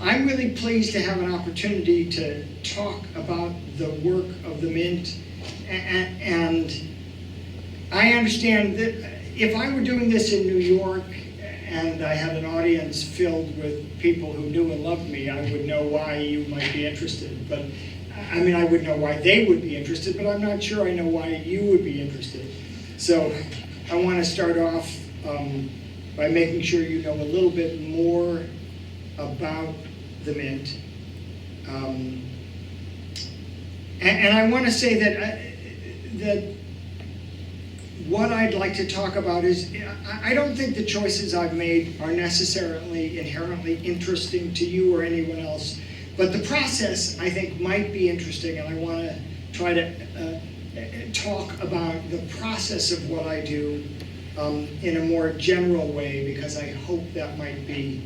I'm really pleased to have an opportunity to talk about the work of the Mint, and I understand that if I were doing this in New York and I had an audience filled with people who knew and loved me, I would know why you might be interested. But I mean, I would know why they would be interested, but I'm not sure I know why you would be interested. So I want to start off by making sure you know a little bit more about the Mint. And I want to say that what I'd like to talk about is, I don't think the choices I've made are necessarily inherently interesting to you or anyone else, but the process I think might be interesting, and I want to try to talk about the process of what I do in a more general way, because I hope that might be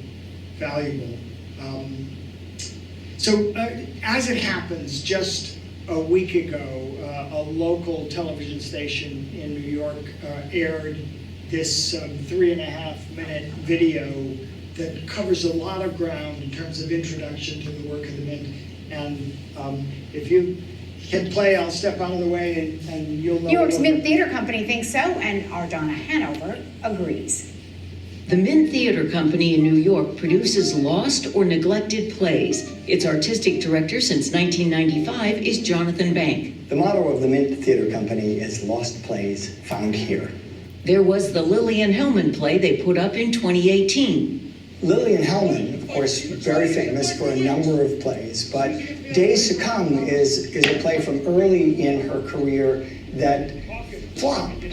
valuable. So as it happens, just a week ago, a local television station in New York aired this 3.5-minute video that covers a lot of ground in terms of introduction to the work of the Mint. And if you hit play, I'll step out of the way and you'll know. New York's Mint Theater Company thinks so, and our Donna Hanover agrees. The Mint Theater Company in New York produces lost or neglected plays. Its artistic director since 1995 is Jonathan Bank. The motto of the Mint Theater Company is Lost Plays Found Here. There was the Lillian Hellman play they put up in 2018. Lillian Hellman, of course, very famous for a number of plays, but Days to Come is a play from early in her career that flopped.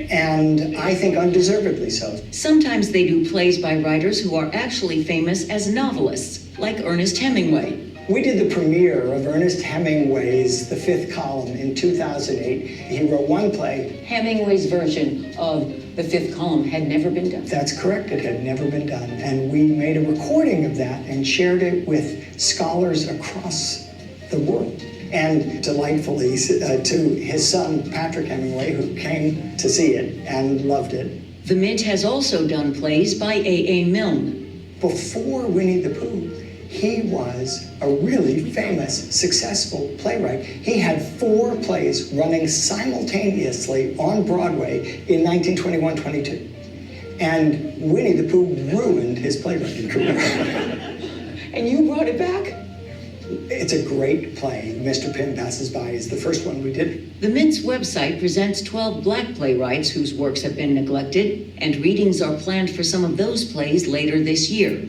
And I think undeservedly so. Sometimes they do plays by writers who are actually famous as novelists, like Ernest Hemingway. We did the premiere of Ernest Hemingway's The Fifth Column in 2008. He wrote one play. Hemingway's version of The Fifth Column had never been done. That's correct, it had never been done. And we made a recording of that and shared it with scholars across the world. And delightfully to his son, Patrick Hemingway, who came to see it and loved it. The Mint has also done plays by A.A. Milne. Before Winnie the Pooh, he was a really famous, successful playwright. He had 4 plays running simultaneously on Broadway in 1921-22. And Winnie the Pooh ruined his playwriting career. And you brought it back? It's a great play. Mr. Pym Passes By is the first one we did. The Mint's website presents 12 Black playwrights whose works have been neglected, and readings are planned for some of those plays later this year.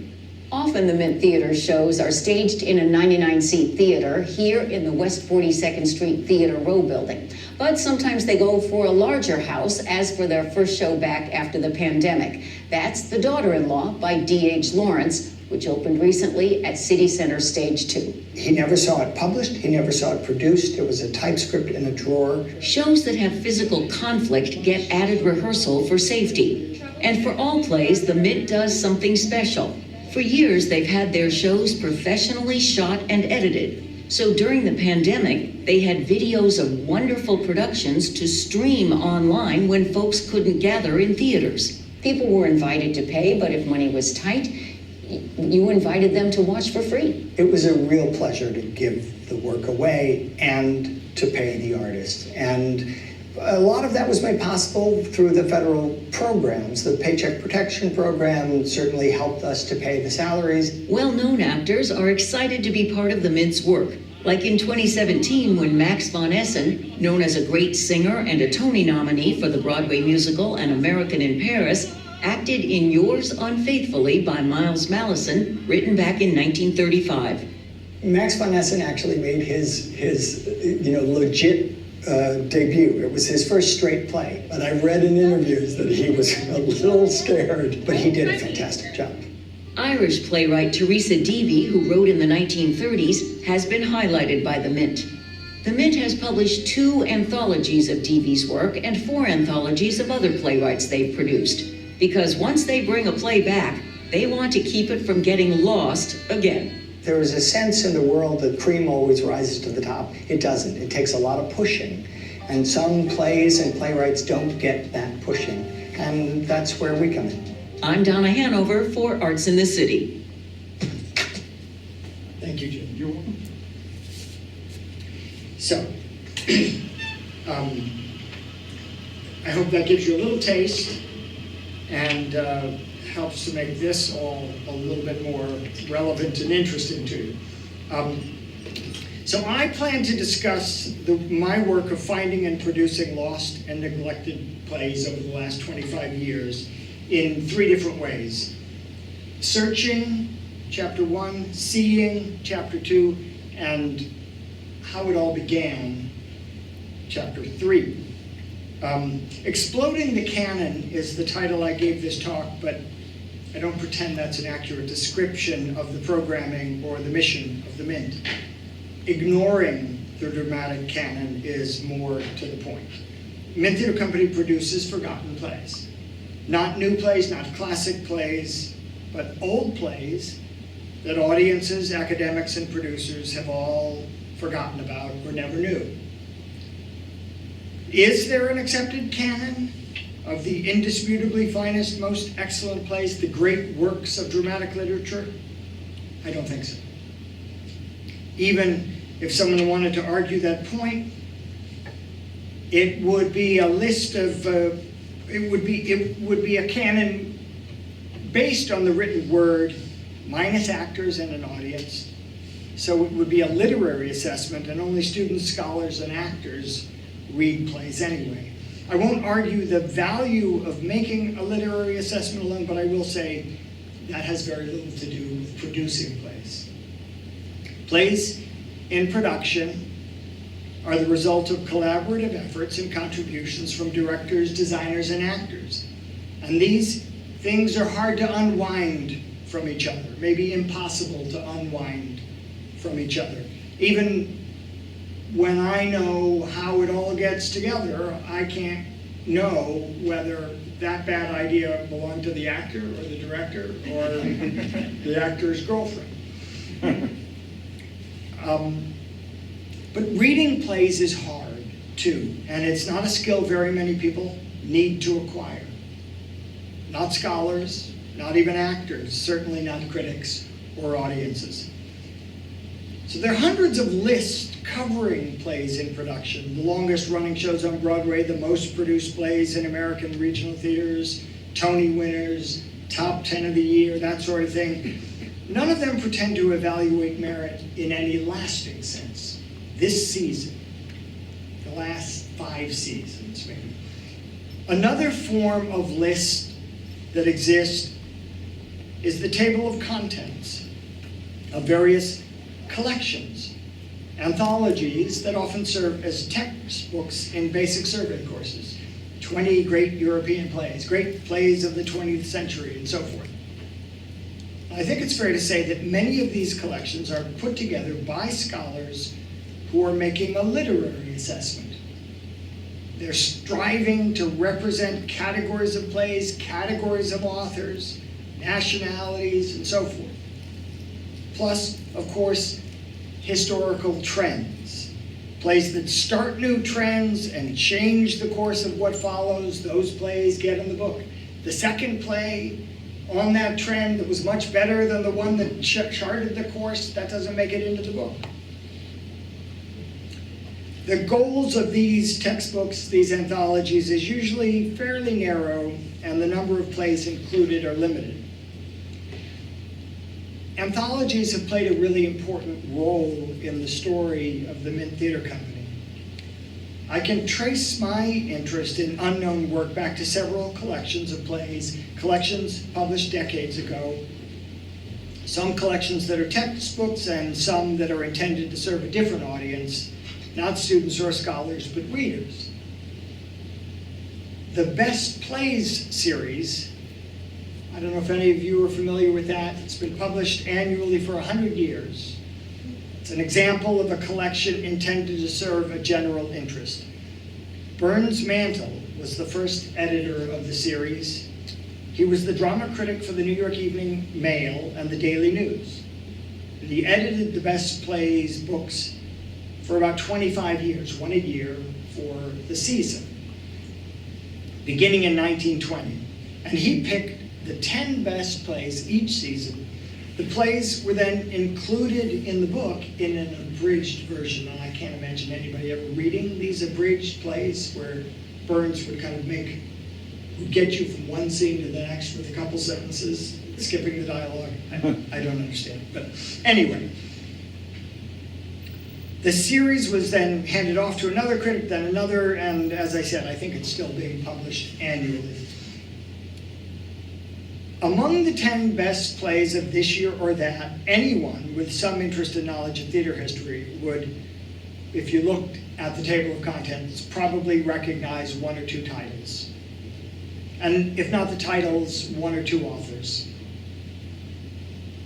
Often the Mint Theater shows are staged in a 99-seat theater here in the West 42nd Street Theater Row building. But sometimes they go for a larger house, as for their first show back after the pandemic. That's The Daughter-in-Law by D.H. Lawrence, which opened recently at City Center Stage 2. He never saw it published, he never saw it produced. There was a typescript in a drawer. Shows that have physical conflict get added rehearsal for safety. And for all plays, the Mint does something special. For years, they've had their shows professionally shot and edited. So during the pandemic, they had videos of wonderful productions to stream online when folks couldn't gather in theaters. People were invited to pay, but if money was tight, you invited them to watch for free. It was a real pleasure to give the work away and to pay the artist. And a lot of that was made possible through the federal programs. The Paycheck Protection Program certainly helped us to pay the salaries. Well-known actors are excited to be part of the Mint's work, like in 2017 when Max von Essen, known as a great singer and a Tony nominee for the Broadway musical An American in Paris, acted in Yours Unfaithfully by Miles Mallison, written back in 1935. Max von Essen actually made his legit debut. It was his first straight play. But I read in interviews that he was a little scared, but he did a fantastic job. Irish playwright Teresa Deevy, who wrote in the 1930s, has been highlighted by the Mint. The Mint has published 2 anthologies of Deevy's work and 4 anthologies of other playwrights they've produced. Because once they bring a play back, they want to keep it from getting lost again. There is a sense in the world that cream always rises to the top. It doesn't. It takes a lot of pushing. And some plays and playwrights don't get that pushing. And that's where we come in. I'm Donna Hanover for Arts in the City. Thank you, Jim. You're welcome. So, I hope that gives you a little taste and helps to make this all a little bit more relevant and interesting to you. So I plan to discuss my work of finding and producing lost and neglected plays over the last 25 years in 3 different ways. Searching, chapter 1, seeing, chapter 2, and how it all began, chapter 3. Exploding the Canon is the title I gave this talk, but I don't pretend that's an accurate description of the programming or the mission of the Mint. Ignoring the dramatic canon is more to the point. Mint Theatre Company produces forgotten plays. Not new plays, not classic plays, but old plays that audiences, academics, and producers have all forgotten about or never knew. Is there an accepted canon of the indisputably finest, most excellent plays, the great works of dramatic literature? I don't think so. Even if someone wanted to argue that point, it would be a list of, it would be a canon based on the written word, minus actors and an audience. So it would be a literary assessment, and only students, scholars, and actors read plays anyway. I won't argue the value of making a literary assessment alone, but I will say that has very little to do with producing plays. Plays in production are the result of collaborative efforts and contributions from directors, designers, and actors. And these things are hard to unwind from each other, maybe impossible to unwind from each other. Even when I know how it all gets together, I can't know whether that bad idea belonged to the actor or the director or the actor's girlfriend. But reading plays is hard too, and it's not a skill very many people need to acquire. Not scholars, not even actors, certainly not critics or audiences. So there are hundreds of lists covering plays in production, the longest running shows on Broadway, the most produced plays in American regional theaters, Tony winners, top 10 of the year, that sort of thing. None of them pretend to evaluate merit in any lasting sense. This season, the last 5 seasons maybe. Another form of list that exists is the table of contents of various collections, anthologies that often serve as textbooks in basic survey courses. 20 great European plays, great plays of the 20th century, and so forth. I think it's fair to say that many of these collections are put together by scholars who are making a literary assessment. They're striving to represent categories of plays, categories of authors, nationalities, and so forth. Plus, of course, historical trends. Plays that start new trends and change the course of what follows, those plays get in the book. The second play on that trend that was much better than the one that charted the course, that doesn't make it into the book. The goals of these textbooks, these anthologies, is usually fairly narrow, and the number of plays included are limited. Anthologies have played a really important role in the story of the Mint Theatre Company. I can trace my interest in unknown work back to several collections of plays, collections published decades ago, some collections that are textbooks and some that are intended to serve a different audience, not students or scholars, but readers. The Best Plays series, I don't know if any of you are familiar with that. It's been published annually for 100 years. It's an example of a collection intended to serve a general interest. Burns Mantle was the first editor of the series. He was the drama critic for the New York Evening Mail and the Daily News. And he edited the Best Plays books for about 25 years, one a year for the season, beginning in 1920. And he picked the 10 best plays each season The plays were then included in the book in an abridged version, and I can't imagine anybody ever reading these abridged plays where Burns would kind of get you from one scene to the next with a couple sentences, skipping the dialogue. I don't understand, but anyway. The series was then handed off to another critic, then another, and as I said, I think it's still being published annually. Among the 10 best plays of this year or that, anyone with some interest and knowledge of theater history would, if you looked at the table of contents, probably recognize one or two titles. And if not the titles, one or two authors.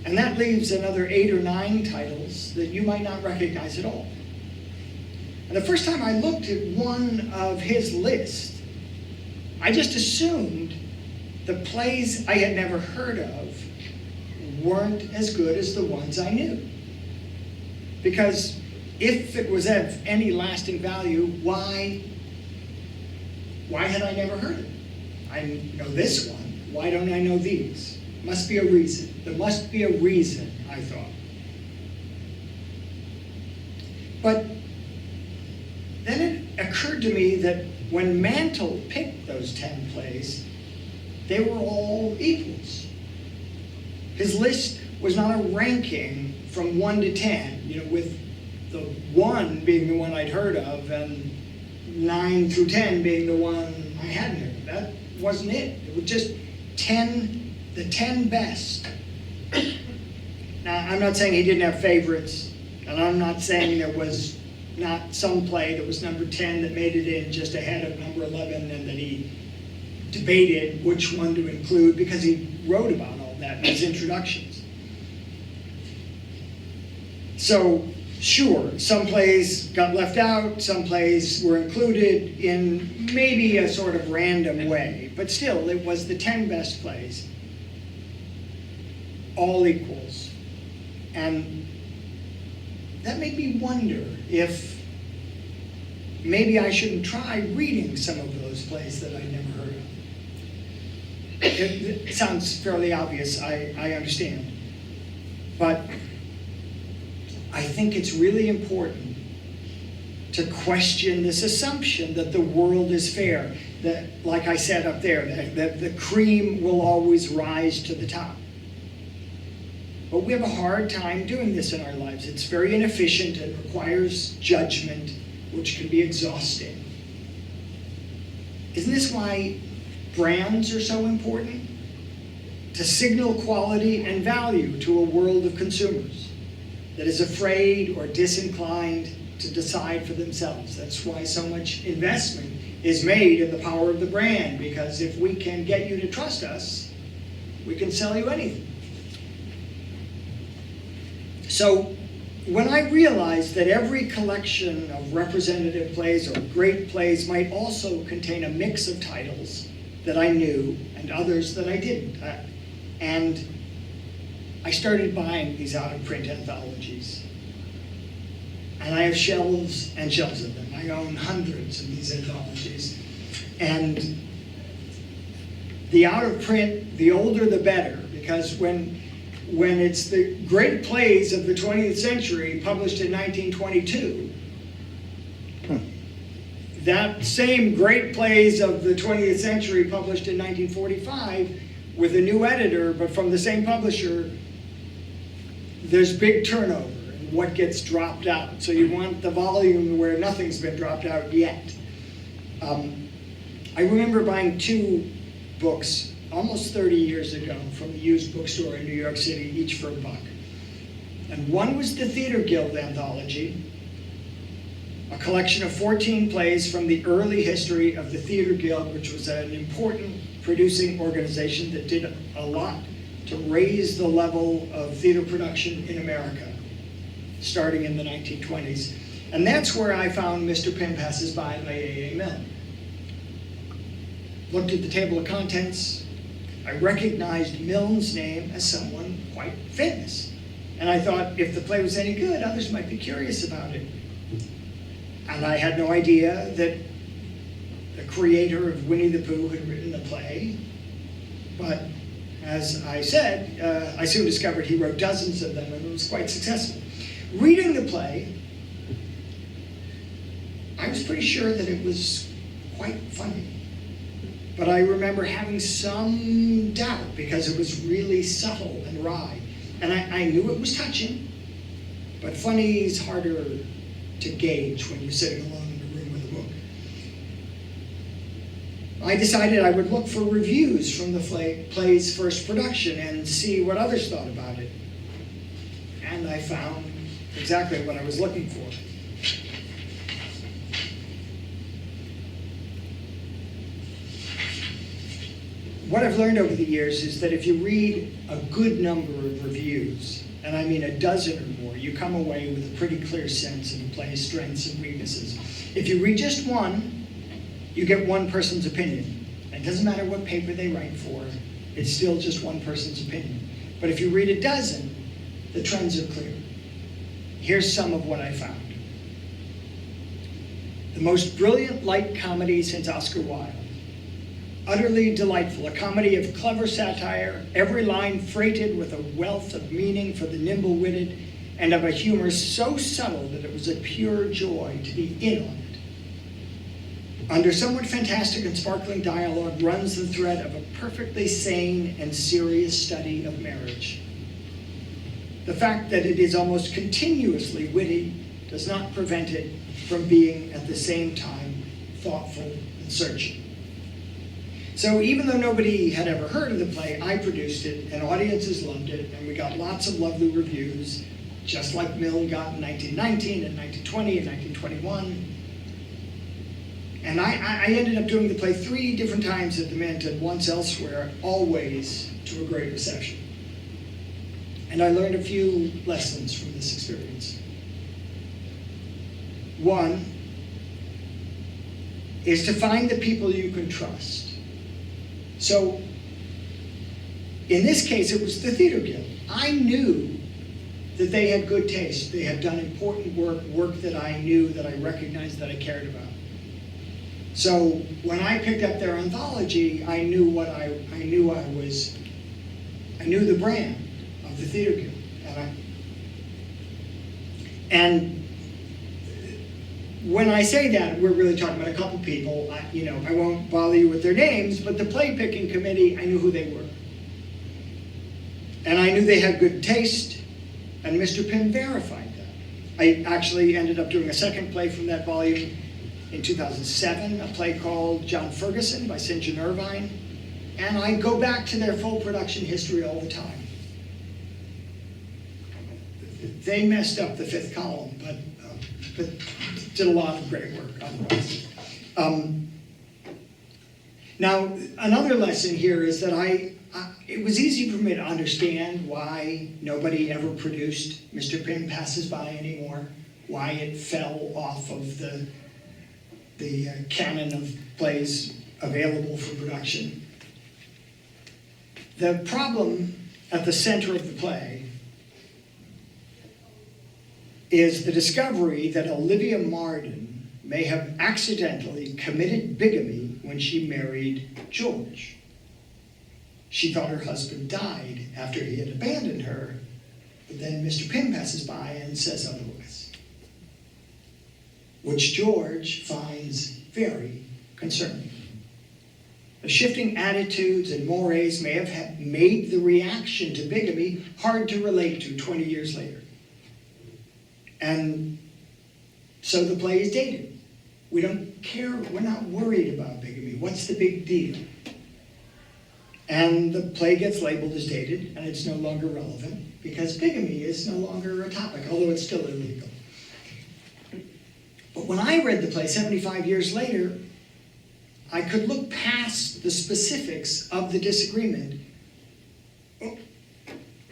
And that leaves another 8 or 9 titles that you might not recognize at all. And the first time I looked at one of his list, I just assumed the plays I had never heard of weren't as good as the ones I knew. Because if it was of any lasting value, why had I never heard of it? I know this one, why don't I know these? Must be a reason. There must be a reason, I thought. But then it occurred to me that when Mantle picked those 10 plays, they were all equals. His list was not a ranking from 1 to 10, with the 1 being the one I'd heard of and 9 through 10 being the one I hadn't heard of. That wasn't it. It was just the 10 best. Now, I'm not saying he didn't have favorites, and I'm not saying there was not some play that was number 10 that made it in just ahead of number 11 and that he debated which one to include because he wrote about all that in his introductions. So, sure, some plays got left out, some plays were included in maybe a sort of random way, but still, it was the 10 best plays, all equals. And that made me wonder if maybe I shouldn't try reading some of those plays that I'd never heard of. It sounds fairly obvious, I understand. But I think it's really important to question this assumption that the world is fair, that, like I said up there, that the cream will always rise to the top. But we have a hard time doing this in our lives. It's very inefficient and requires judgment, which can be exhausting. Isn't this why brands are so important? To signal quality and value to a world of consumers that is afraid or disinclined to decide for themselves. That's why so much investment is made in the power of the brand, because if we can get you to trust us, we can sell you anything. So when I realized that every collection of representative plays or great plays might also contain a mix of titles that I knew and others that I didn't, and I started buying these out-of-print anthologies. And I have shelves and shelves of them. I own hundreds of these anthologies. And the out-of-print, the older the better, because when it's the great plays of the 20th century published in 1922, that same great plays of the 20th century published in 1945 with a new editor, but from the same publisher, there's big turnover in what gets dropped out. So you want the volume where nothing's been dropped out yet. I remember buying 2 books almost 30 years ago from the used bookstore in New York City, each for $1. And one was the Theater Guild anthology, a collection of 14 plays from the early history of the Theater Guild, which was an important producing organization that did a lot to raise the level of theater production in America, starting in the 1920s. And that's where I found Mr. Pym Passes By A.A. Milne. Looked at the table of contents. I recognized Milne's name as someone quite famous. And I thought if the play was any good, others might be curious about it. And I had no idea that the creator of Winnie the Pooh had written the play. But as I said, I soon discovered he wrote dozens of them and was quite successful. Reading the play, I was pretty sure that it was quite funny. But I remember having some doubt because it was really subtle and wry. And I knew it was touching, but funny is harder to gauge when you're sitting alone in a room with a book. I decided I would look for reviews from the play's first production and see what others thought about it. And I found exactly what I was looking for. What I've learned over the years is that if you read a good number of reviews, and I mean a dozen or more, you come away with a pretty clear sense of the play's strengths and weaknesses. If you read just one, you get one person's opinion. It doesn't matter what paper they write for, it's still just one person's opinion. But if you read a dozen, the trends are clear. Here's some of what I found. The most brilliant light comedy since Oscar Wilde. Utterly delightful, a comedy of clever satire, every line freighted with a wealth of meaning for the nimble-witted, and of a humor so subtle that it was a pure joy to be in on it. Under somewhat fantastic and sparkling dialogue runs the thread of a perfectly sane and serious study of marriage. The fact that it is almost continuously witty does not prevent it from being at the same time thoughtful and searching. So even though nobody had ever heard of the play, I produced it, and audiences loved it, and we got lots of lovely reviews, just like Milne got in 1919 and 1920 and 1921. And I ended up doing the play 3 different times at the Mint and once elsewhere, always to a great reception. And I learned a few lessons from this experience. One is to find the people you can trust. So, in this case, it was the Theater Guild. I knew that they had good taste. They had done important work that I knew, that I recognized, that I cared about. So, when I picked up their anthology, I knew I knew the brand of the Theater Guild. And when I say that, we're really talking about a couple people. I won't bother you with their names, but the play picking committee, I knew who they were. And I knew they had good taste, and Mr. Pym verified that. I actually ended up doing a second play from that volume in 2007, a play called John Ferguson by St. John Irvine, and I go back to their full production history all the time. They messed up the 5th column, but did a lot of great work otherwise. Now, another lesson here is that it was easy for me to understand why nobody ever produced Mr. Pym Passes By anymore, why it fell off of the canon of plays available for production. The problem at the center of the play is the discovery that Olivia Marden may have accidentally committed bigamy when she married George. She thought her husband died after he had abandoned her, but then Mr. Pym passes by and says otherwise, which George finds very concerning. The shifting attitudes and mores may have made the reaction to bigamy hard to relate to 20 years later. And so the play is dated. We don't care, we're not worried about bigamy. What's the big deal? And the play gets labeled as dated, and it's no longer relevant because bigamy is no longer a topic, although it's still illegal. But when I read the play 75 years later, I could look past the specifics of the disagreement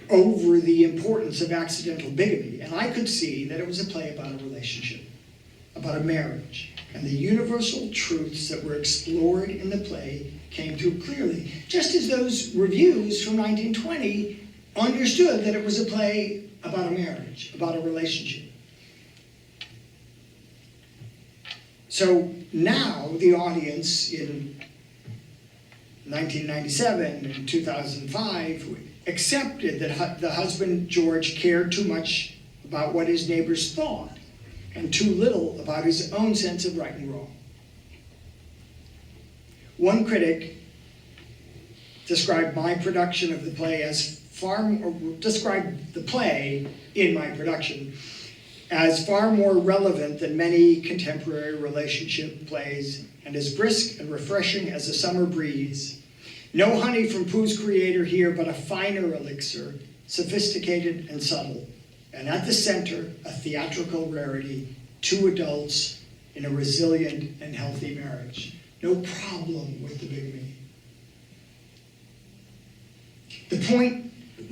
over the importance of accidental bigamy, and I could see that it was a play about a relationship, about a marriage, and the universal truths that were explored in the play came through clearly, just as those reviews from 1920 understood that it was a play about a marriage, about a relationship. So now the audience in 1997 and 2005 accepted that the husband, George, cared too much about what his neighbors thought and too little about his own sense of right and wrong. One critic described my production of the play as described the play in my production as far more relevant than many contemporary relationship plays and as brisk and refreshing as a summer breeze. No honey from Pooh's creator here, but a finer elixir, sophisticated and subtle. And at the center, a theatrical rarity, two adults in a resilient and healthy marriage. No problem with the big me. The point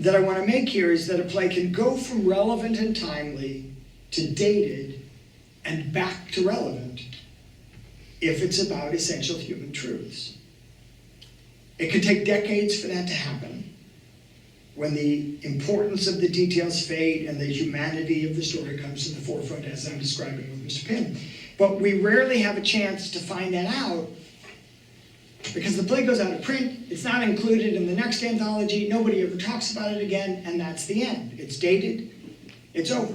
that I want to make here is that a play can go from relevant and timely to dated and back to relevant if it's about essential human truths. It can take decades for that to happen, when the importance of the details fade and the humanity of the story comes to the forefront, as I'm describing with Mr. Pym. But we rarely have a chance to find that out because the play goes out of print, it's not included in the next anthology, nobody ever talks about it again, and that's the end. It's dated, it's over.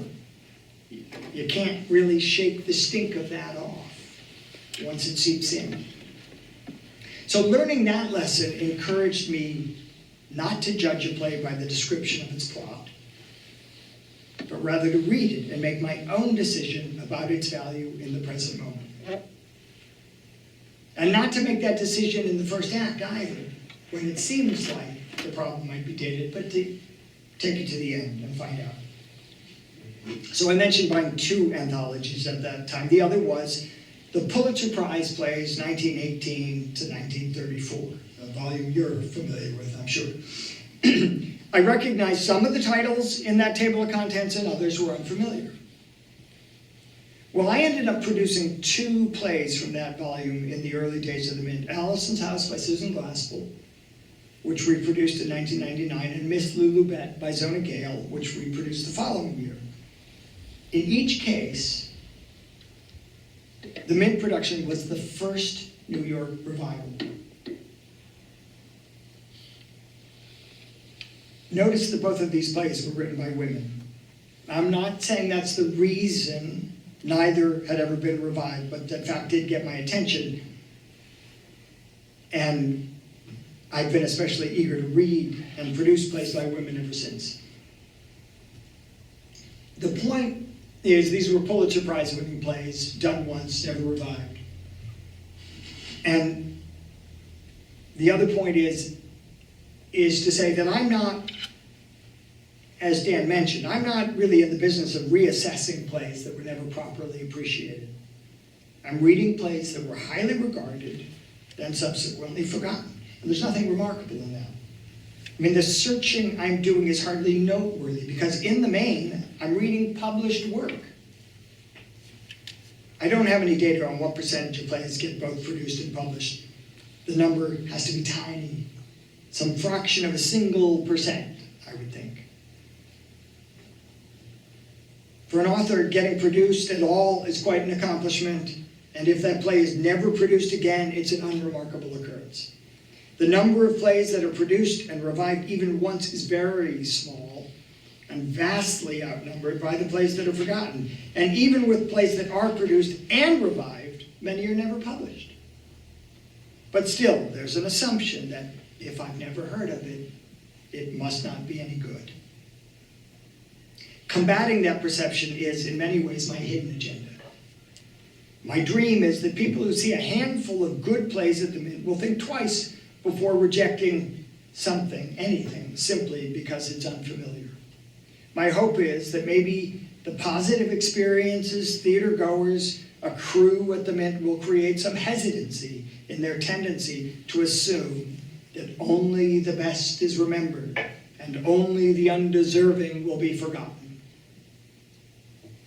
You can't really shake the stink of that off once it seeps in. So learning that lesson encouraged me not to judge a play by the description of its plot, but rather to read it and make my own decision about its value in the present moment. And not to make that decision in the first act either, when it seems like the problem might be dated, but to take it to the end and find out. So I mentioned buying 2 anthologies at that time. The other was the Pulitzer Prize plays 1918 to 1934, a volume you're familiar with, I'm sure. I recognized some of the titles in that table of contents and others were unfamiliar. Well, I ended up producing 2 plays from that volume in the early days of the Mint. Allison's House by Susan Glaspell, which we produced in 1999, and Miss Lulu Bet by Zona Gale, which we produced the following year. In each case, the Mint production was the first New York revival. Notice that both of these plays were written by women. I'm not saying that's the reason neither had ever been revived, but that fact did get my attention. And I've been especially eager to read and produce plays by women ever since. The point is, these were Pulitzer Prize winning plays, done once, never revived. And the other point is to say that I'm not, as Dan mentioned, I'm not really in the business of reassessing plays that were never properly appreciated. I'm reading plays that were highly regarded, then subsequently forgotten. And there's nothing remarkable in that. I mean, the searching I'm doing is hardly noteworthy because in the main, I'm reading published work. I don't have any data on what percentage of plays get both produced and published. The number has to be tiny, some fraction of a single percent, I would think. For an author, getting produced at all is quite an accomplishment, and if that play is never produced again, it's an unremarkable occurrence. The number of plays that are produced and revived even once is very small, and vastly outnumbered by the plays that are forgotten. And even with plays that are produced and revived, many are never published. But still, there's an assumption that if I've never heard of it, it must not be any good. Combating that perception is, in many ways, my hidden agenda. My dream is that people who see a handful of good plays at the Mint will think twice before rejecting something, anything, simply because it's unfamiliar. My hope is that maybe the positive experiences theater goers accrue at the Mint will create some hesitancy in their tendency to assume that only the best is remembered and only the undeserving will be forgotten.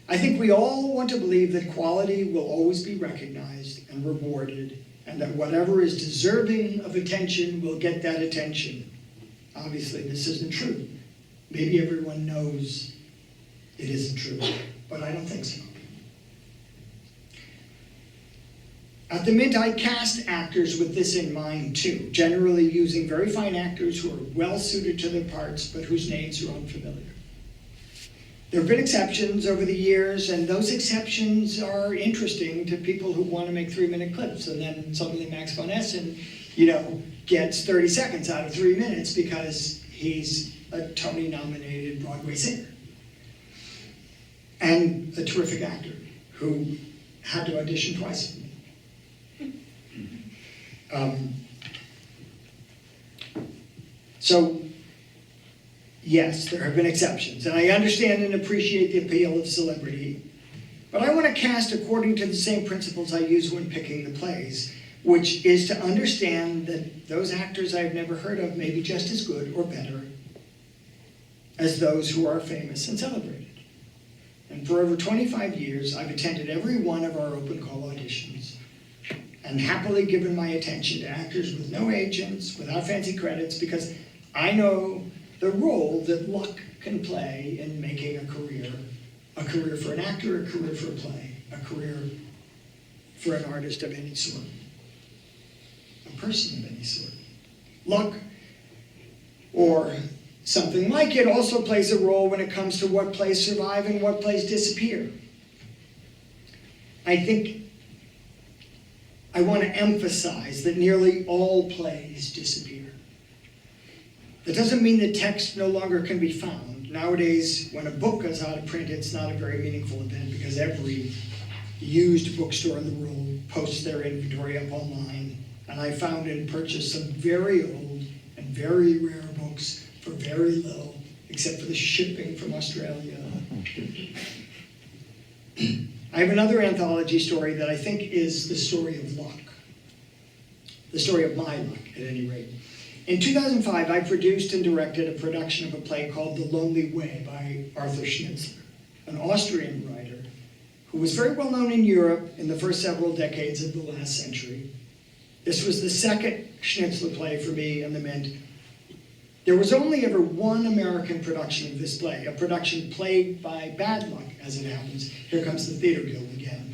I think we all want to believe that quality will always be recognized and rewarded, and that whatever is deserving of attention will get that attention. Obviously, this isn't true. Maybe everyone knows it isn't true, but I don't think so. At the Mint, I cast actors with this in mind too, generally using very fine actors who are well suited to their parts, but whose names are unfamiliar. There have been exceptions over the years, and those exceptions are interesting to people who want to make 3-minute clips, and then suddenly Max von Essen, gets 30 seconds out of 3 minutes because he's a Tony-nominated Broadway singer. And a terrific actor who had to audition twice for me. So, yes, there have been exceptions, and I understand and appreciate the appeal of celebrity, but I want to cast according to the same principles I use when picking the plays, which is to understand that those actors I've never heard of may be just as good or better as those who are famous and celebrated. And for over 25 years, I've attended every one of our open call auditions and happily given my attention to actors with no agents, without fancy credits, because I know the role that luck can play in making a career for an actor, a career for a play, a career for an artist of any sort, a person of any sort. Luck, or something like it, also plays a role when it comes to what plays survive and what plays disappear. I think I want to emphasize that nearly all plays disappear. That doesn't mean the text no longer can be found. Nowadays, when a book goes out of print, it's not a very meaningful event because every used bookstore in the world posts their inventory up online. And I found and purchased some very old and very rare books for very little, except for the shipping from Australia. I have another anthology story that I think is the story of luck. The story of my luck, at any rate. In 2005, I produced and directed a production of a play called The Lonely Way by Arthur Schnitzler, an Austrian writer who was very well known in Europe in the first several decades of the last century. This was the second Schnitzler play for me and the Mint. There was only ever one American production of this play, a production plagued by bad luck, as it happens. Here comes the Theater Guild again.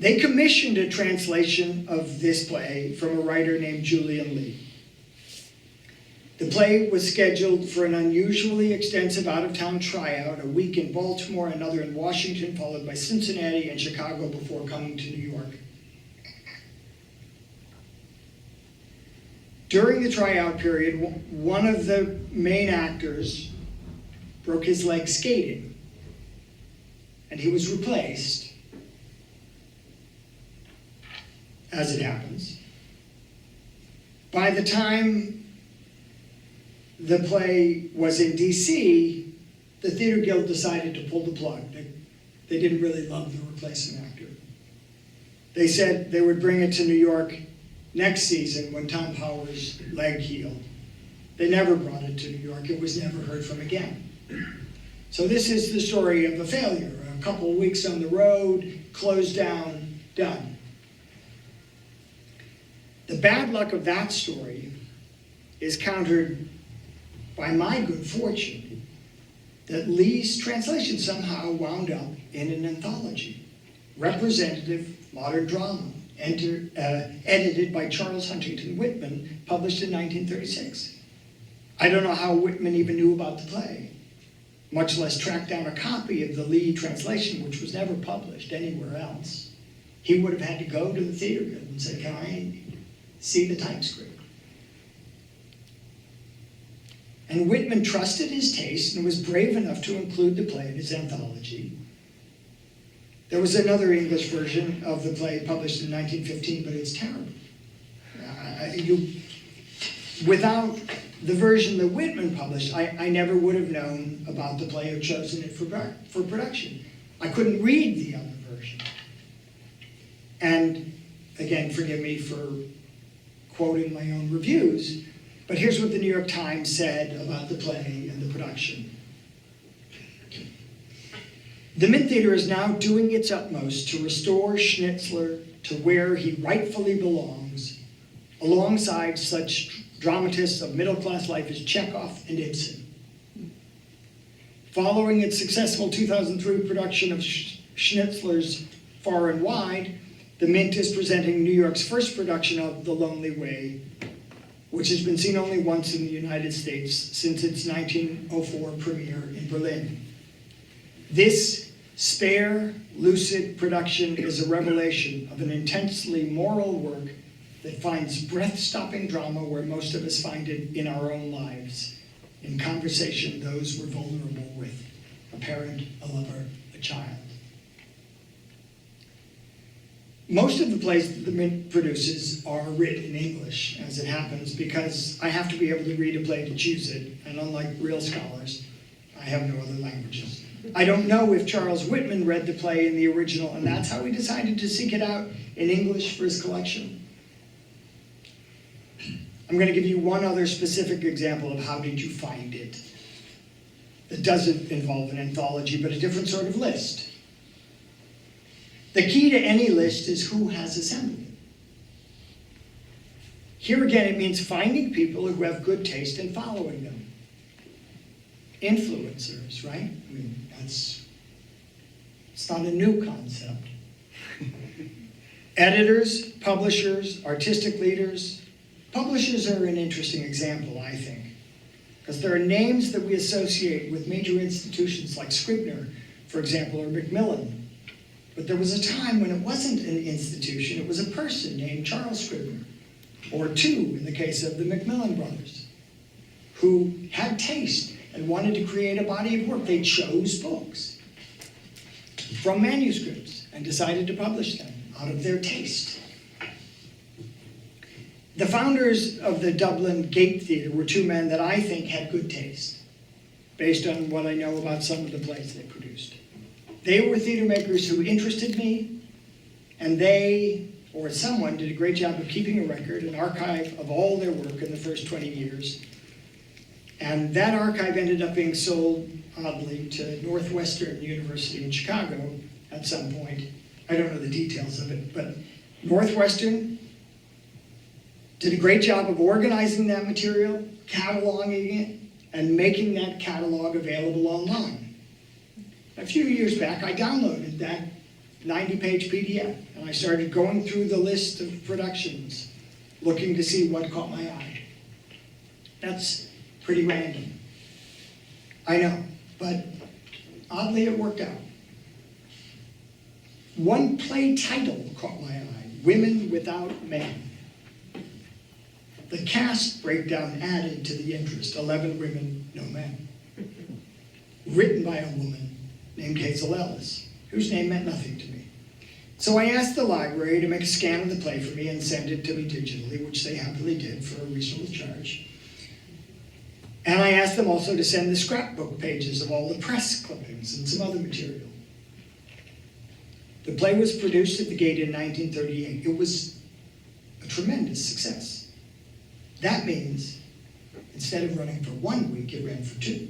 They commissioned a translation of this play from a writer named Julian Lee. The play was scheduled for an unusually extensive out-of-town tryout, a week in Baltimore, another in Washington, followed by Cincinnati and Chicago before coming to New York. During the tryout period, one of the main actors broke his leg skating, and he was replaced, as it happens. By the time the play was in DC, the Theater Guild decided to pull the plug. They didn't really love the replacement actor. They said they would bring it to New York next season when Tom Power's leg healed. They never brought it to New York. It was never heard from again. So this is the story of a failure. A couple of weeks on the road, closed down, done. The bad luck of that story is countered by my good fortune that Lee's translation somehow wound up in an anthology, representative modern drama, edited by Charles Huntington Whitman, published in 1936. I don't know how Whitman even knew about the play, much less tracked down a copy of the Lee translation, which was never published anywhere else. He would have had to go to the Theater Guild and say, "Can I see the typescript?" And Whitman trusted his taste and was brave enough to include the play in his anthology. There was another English version of the play published in 1915, but it's terrible. Without the version that Whitman published, I never would have known about the play or chosen it for production. I couldn't read the other version. And again, forgive me for quoting my own reviews, but here's what the New York Times said about the play and the production. The Mint Theater is now doing its utmost to restore Schnitzler to where he rightfully belongs, alongside such dramatists of middle-class life as Chekhov and Ibsen. Following its successful 2003 production of Schnitzler's Far and Wide, the Mint is presenting New York's first production of The Lonely Way, which has been seen only once in the United States since its 1904 premiere in Berlin. This spare, lucid production is a revelation of an intensely moral work that finds breath-stopping drama where most of us find it in our own lives, in conversation those we're vulnerable with, a parent, a lover, a child. Most of the plays that the Mint produces are written in English, as it happens, because I have to be able to read a play to choose it, and unlike real scholars, I have no other languages. I don't know if Charles Whitman read the play in the original, and that's how he decided to seek it out in English for his collection. I'm going to give you one other specific example of how did you find it. That doesn't involve an anthology, but a different sort of list. The key to any list is who has assembled it. Here again, it means finding people who have good taste and following them. Influencers, right? I mean, it's not a new concept. Editors, publishers, artistic leaders. Publishers are an interesting example, I think, because there are names that we associate with major institutions like Scribner, for example, or Macmillan. But there was a time when it wasn't an institution, it was a person named Charles Scribner, or two in the case of the Macmillan brothers, who had taste and wanted to create a body of work. They chose books from manuscripts and decided to publish them out of their taste. The founders of the Dublin Gate Theatre were two men that I think had good taste, based on what I know about some of the plays they produced. They were theater makers who interested me, and they, or someone, did a great job of keeping a record, an archive of all their work in the first 20 years. And that archive ended up being sold, oddly, to Northwestern University in Chicago at some point. I don't know the details of it, but Northwestern did a great job of organizing that material, cataloging it, and making that catalog available online. A few years back, I downloaded that 90-page PDF, and I started going through the list of productions, looking to see what caught my eye. That's pretty random, I know, but oddly it worked out. One play title caught my eye, Women Without Men. The cast breakdown added to the interest, 11 women, no men. Written by a woman named Hazel Ellis, whose name meant nothing to me. So I asked the library to make a scan of the play for me and send it to me digitally, which they happily did for a reasonable charge. And I asked them also to send the scrapbook pages of all the press clippings and some other material. The play was produced at the Gate in 1938. It was a tremendous success. That means, instead of running for 1 week, it ran for 2.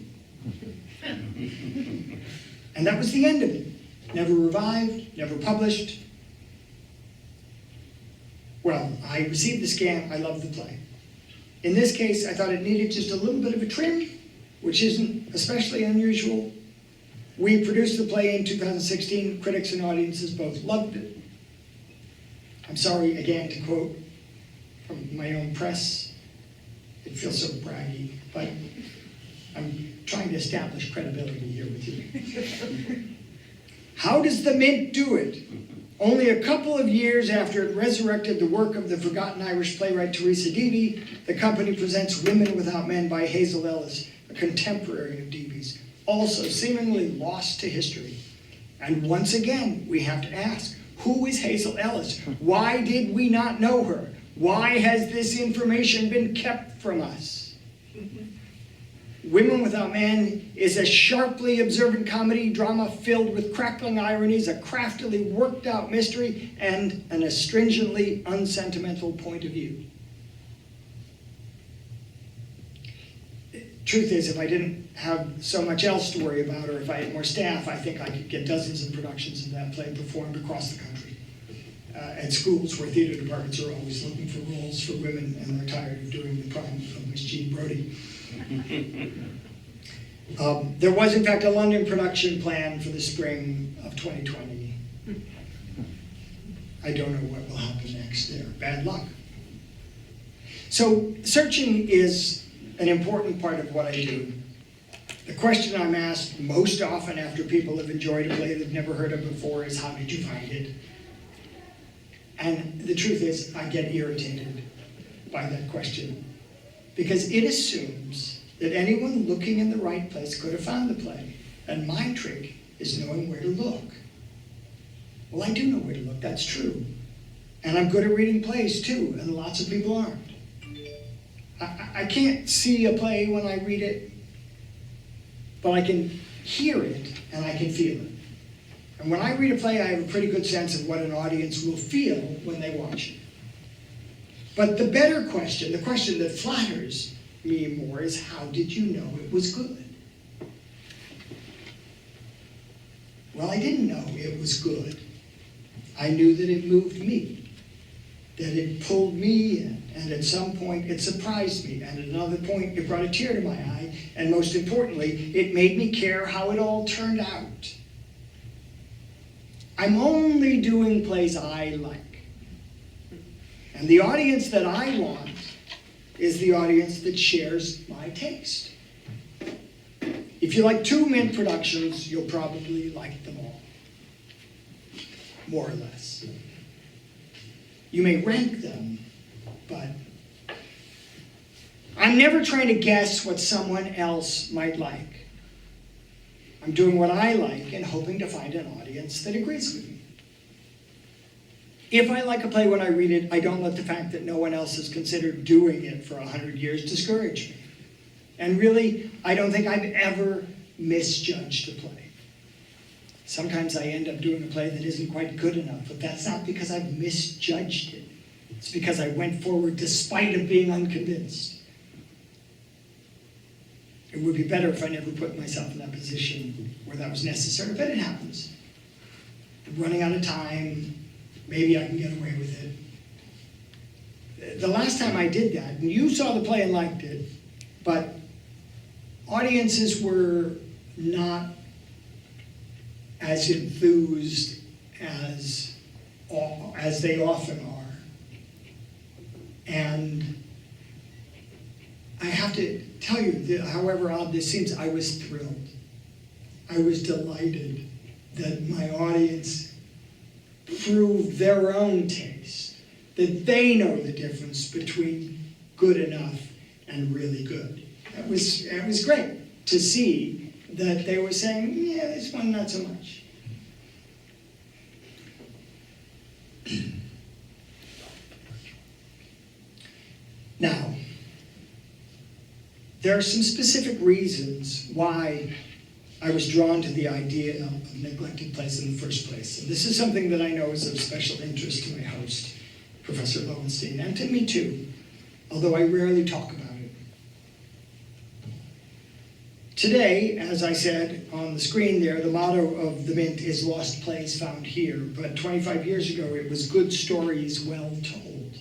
And that was the end of it. Never revived, never published. Well, I received the scan, I loved the play. In this case, I thought it needed just a little bit of a trim, which isn't especially unusual. We produced the play in 2016. Critics and audiences both loved it. I'm sorry, again, to quote from my own press. It feels so braggy, but I'm trying to establish credibility here with you. How does the Mint do it? Only a couple of years after it resurrected the work of the forgotten Irish playwright Teresa Deevy, the company presents Women Without Men by Hazel Ellis, a contemporary of Deevy's, also seemingly lost to history. And once again, we have to ask, who is Hazel Ellis? Why did we not know her? Why has this information been kept from us? Women Without Men is a sharply observant comedy drama filled with crackling ironies, a craftily worked out mystery, and an astringently unsentimental point of view. Truth is, if I didn't have so much else to worry about, or if I had more staff, I think I could get dozens of productions of that play performed across the country. At schools where theater departments are always looking for roles for women and they're tired of doing the prime of Miss Jean Brodie. There was, in fact, a London production planned for the spring of 2020. I don't know what will happen next there. Bad luck. So searching is an important part of what I do. The question I'm asked most often after people have enjoyed a play they've never heard of before is, how did you find it? And the truth is, I get irritated by that question, because it assumes that anyone looking in the right place could have found the play. And my trick is knowing where to look. Well, I do know where to look, that's true. And I'm good at reading plays too, and lots of people aren't. I can't see a play when I read it, but I can hear it and I can feel it. And when I read a play, I have a pretty good sense of what an audience will feel when they watch it. But the better question, the question that flatters me more, is how did you know it was good? Well, I didn't know it was good. I knew that it moved me, that it pulled me in, and at some point it surprised me, and at another point it brought a tear to my eye, and most importantly, it made me care how it all turned out. I'm only doing plays I like. And the audience that I want is the audience that shares my taste. If you like 2 Mint productions, you'll probably like them all, more or less. You may rank them, but I'm never trying to guess what someone else might like. I'm doing what I like and hoping to find an audience that agrees with me. If I like a play when I read it, I don't let the fact that no one else has considered doing it for 100 years discourage me. And really, I don't think I've ever misjudged a play. Sometimes I end up doing a play that isn't quite good enough, but that's not because I've misjudged it. It's because I went forward despite of being unconvinced. It would be better if I never put myself in that position where that was necessary, but it happens. I'm running out of time. Maybe I can get away with it. The last time I did that, and you saw the play and liked it, but audiences were not as enthused as they often are. And I have to tell you that, however odd this seems, I was thrilled. I was delighted that my audience proved their own taste, that they know the difference between good enough and really good. It was great to see that they were saying, yeah, this one not so much. Now, there are some specific reasons why I was drawn to the idea of neglected plays in the first place. And this is something that I know is of special interest to my host, Professor Lowenstein, and to me too, although I rarely talk about it. Today, as I said on the screen there, the motto of the Mint is Lost Plays Found Here, but 25 years ago it was Good Stories Well Told.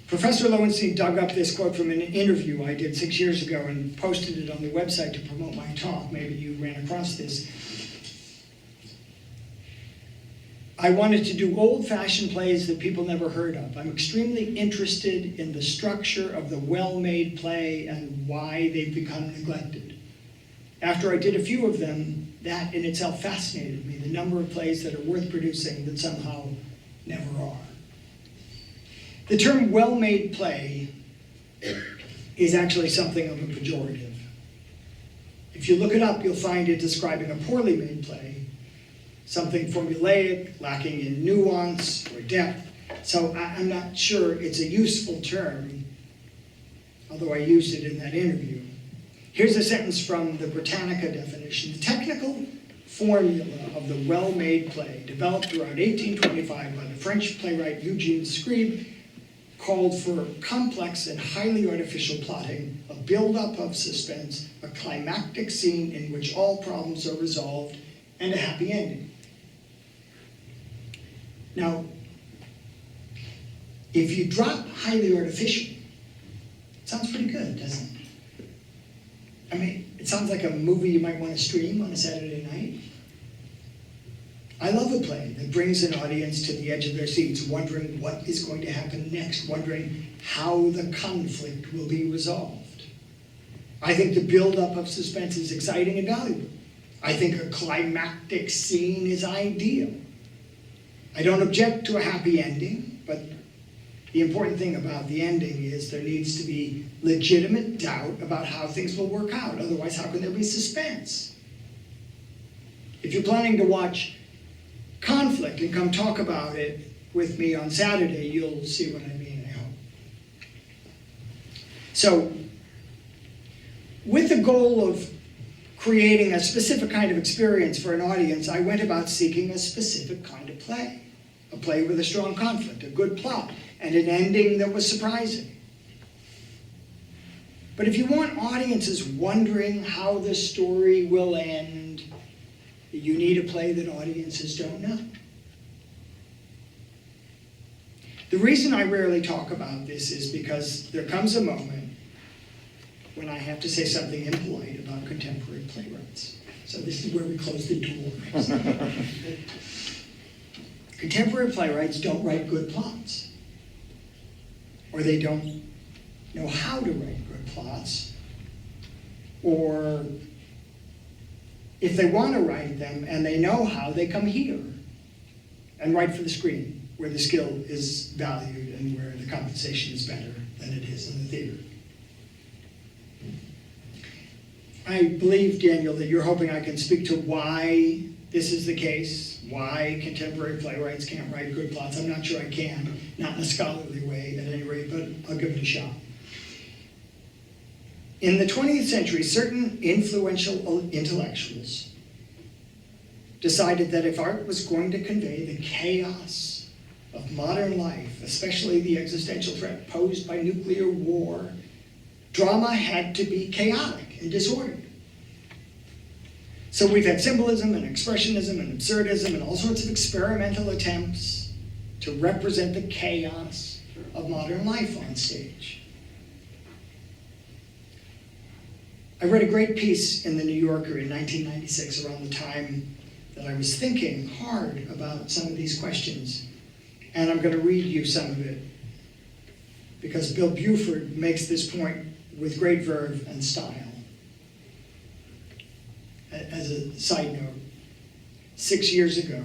Professor Lowenstein dug up this quote from an interview I did 6 years ago and posted it on the website to promote my talk. Maybe you ran across this. I wanted to do old-fashioned plays that people never heard of. I'm extremely interested in the structure of the well-made play and why they've become neglected. After I did a few of them, that in itself fascinated me, the number of plays that are worth producing that somehow never are. The term well-made play is actually something of a pejorative. If you look it up, you'll find it describing a poorly made play, something formulaic, lacking in nuance or depth. So I'm not sure it's a useful term, although I used it in that interview. Here's a sentence from the Britannica definition. The technical formula of the well-made play, developed around 1825 by the French playwright Eugene Scribe, called for complex and highly artificial plotting, a build-up of suspense, a climactic scene in which all problems are resolved, and a happy ending. Now, if you drop highly artificial, it sounds pretty good, doesn't it? I mean, it sounds like a movie you might want to stream on a Saturday night. I love a play that brings an audience to the edge of their seats, wondering what is going to happen next, wondering how the conflict will be resolved. I think the build-up of suspense is exciting and valuable. I think a climactic scene is ideal. I don't object to a happy ending, but the important thing about the ending is there needs to be legitimate doubt about how things will work out. Otherwise, how can there be suspense? If you're planning to watch Conflict and come talk about it with me on Saturday, you'll see what I mean, I hope. So, with the goal of creating a specific kind of experience for an audience, I went about seeking a specific kind of play. A play with a strong conflict, a good plot, and an ending that was surprising. But if you want audiences wondering how the story will end, you need a play that audiences don't know. The reason I rarely talk about this is because there comes a moment when I have to say something impolite about contemporary playwrights. So this is where we close the door. Contemporary playwrights don't write good plots. Or they don't know how to write good plots. Or if they want to write them and they know how, they come here and write for the screen, where the skill is valued and where the compensation is better than it is in the theater. I believe, Daniel, that you're hoping I can speak to why this is the case, why contemporary playwrights can't write good plots. I'm not sure I can, not in a scholarly way at any rate, but I'll give it a shot. In the 20th century, certain influential intellectuals decided that if art was going to convey the chaos of modern life, especially the existential threat posed by nuclear war, drama had to be chaotic and disordered. So we've had symbolism and expressionism and absurdism and all sorts of experimental attempts to represent the chaos of modern life on stage. I read a great piece in the New Yorker in 1996 around the time that I was thinking hard about some of these questions. And I'm going to read you some of it because Bill Buford makes this point with great verve and style. As a side note, 6 years ago,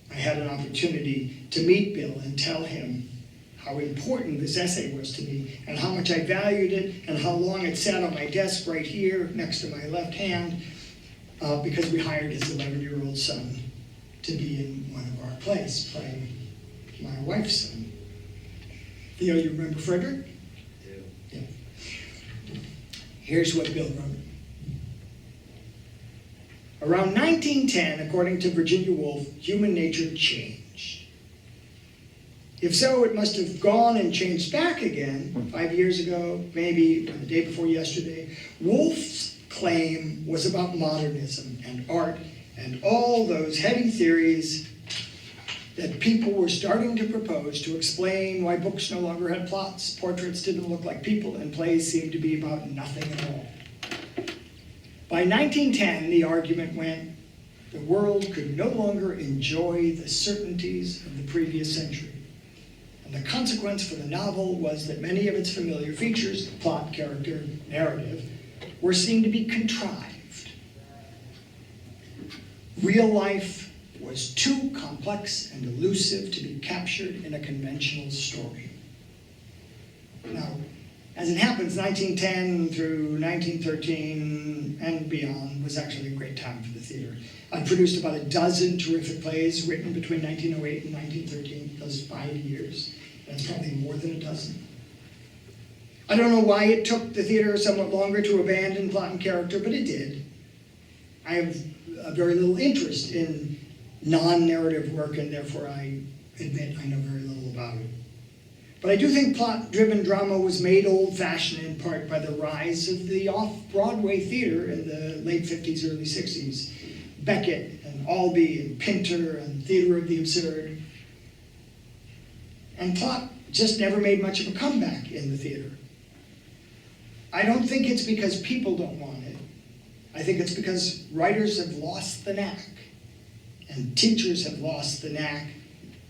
I had an opportunity to meet Bill and tell him how important this essay was to me and how much I valued it and how long it sat on my desk right here next to my left hand because we hired his 11-year-old son to be in one of our plays, playing my wife's son. Theo, you remember Frederick? Yeah. Here's what Bill wrote. Around 1910, according to Virginia Woolf, human nature changed. If so, it must have gone and changed back again 5 years ago, maybe the day before yesterday. Woolf's claim was about modernism and art and all those heady theories that people were starting to propose to explain why books no longer had plots, portraits didn't look like people, and plays seemed to be about nothing at all. By 1910, the argument went, the world could no longer enjoy the certainties of the previous century. And the consequence for the novel was that many of its familiar features, plot, character, narrative, were seen to be contrived. Real life was too complex and elusive to be captured in a conventional story. Now, as it happens, 1910 through 1913 and beyond was actually a great time for the theater. I produced about a dozen terrific plays written between 1908 and 1913, those 5 years. That's probably more than a dozen. I don't know why it took the theater somewhat longer to abandon plot and character, but it did. I have very little interest in non-narrative work, and therefore I admit I know very little about it. But I do think plot-driven drama was made old-fashioned in part by the rise of the off-Broadway theater in the late 50s, early 60s. Beckett and Albee and Pinter and Theater of the Absurd. And plot just never made much of a comeback in the theater. I don't think it's because people don't want it. I think it's because writers have lost the knack, and teachers have lost the knack,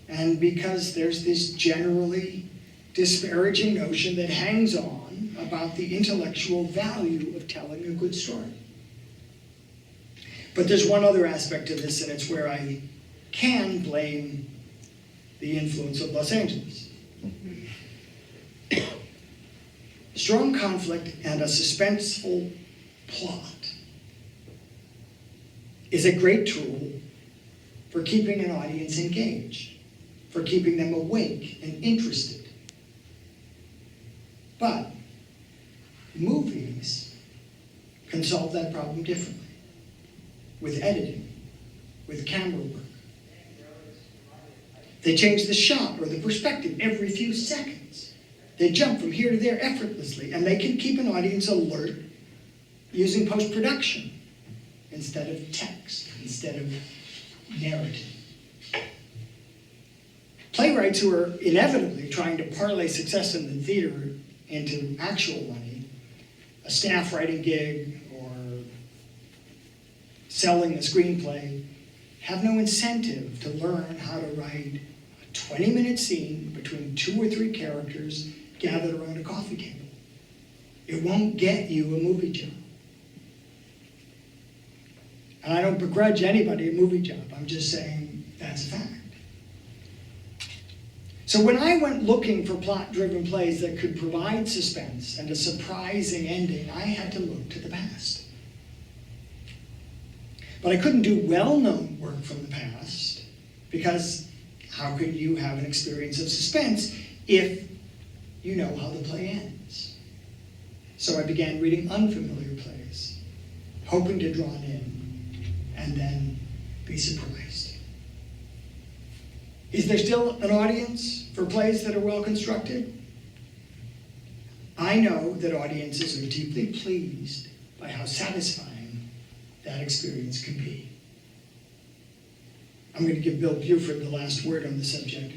and because there's this generally disparaging notion that hangs on about the intellectual value of telling a good story. But there's one other aspect to this, and it's where I can blame the influence of Los Angeles. Strong conflict and a suspenseful plot is a great tool for keeping an audience engaged, for keeping them awake and interested. But movies can solve that problem differently, with editing, with camera work. They change the shot or the perspective every few seconds. They jump from here to there effortlessly, and they can keep an audience alert using post-production instead of text, instead of narrative. Playwrights who are inevitably trying to parlay success in the theater into actual money, a staff writing gig, or selling a screenplay, have no incentive to learn how to write a 20-minute scene between 2 or 3 characters gathered around a coffee table. It won't get you a movie job. And I don't begrudge anybody a movie job. I'm just saying that's a fact. So when I went looking for plot-driven plays that could provide suspense and a surprising ending, I had to look to the past. But I couldn't do well-known work from the past, because how could you have an experience of suspense if you know how the play ends? So I began reading unfamiliar plays, hoping to draw in and then be surprised. Is there still an audience for plays that are well constructed? I know that audiences are deeply pleased by how satisfying that experience can be. I'm going to give Bill Buford the last word on the subject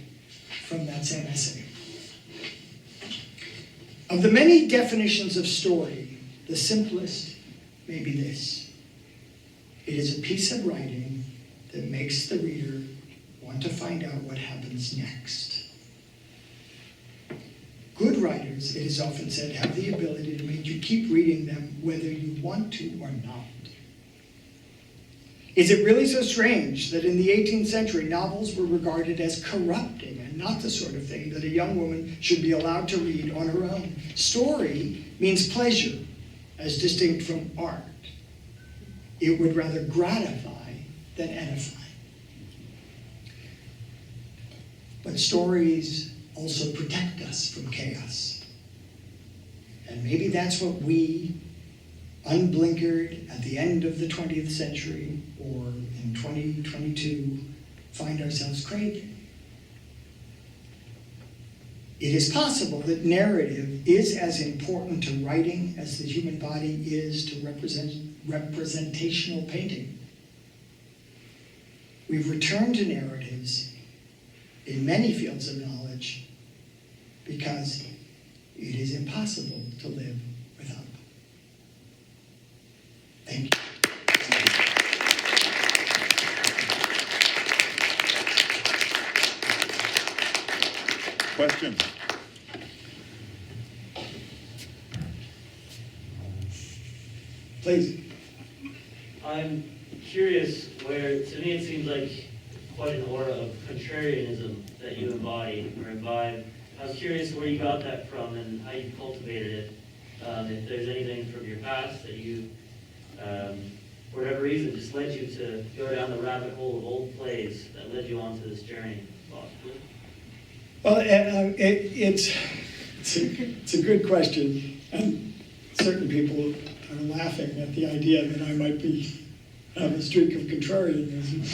from that same essay. Of the many definitions of story, the simplest may be this: it is a piece of writing that makes the reader want to find out what happens next. Good writers, it is often said, have the ability to make you keep reading them whether you want to or not. Is it really so strange that in the 18th century, novels were regarded as corrupting and not the sort of thing that a young woman should be allowed to read on her own? Story means pleasure, as distinct from art. It would rather gratify than edify. But stories also protect us from chaos. And maybe that's what we, unblinkered at the end of the 20th century or in 2022, find ourselves craving. It is possible that narrative is as important to writing as the human body is to representational painting. We've returned to narratives in many fields of knowledge because it is impossible to live without them. Thank you. Questions? Please. I'm curious where, to me it seems like quite an aura of contrarianism that you embody or imbibe. I was curious where you got that from and how you cultivated it. If there's anything from your past that you, for whatever reason, just led you to go down the rabbit hole of old plays that led you onto this journey, possibly. Well, it's a good question, and certain people are laughing at the idea that I might have a streak of contrarianism.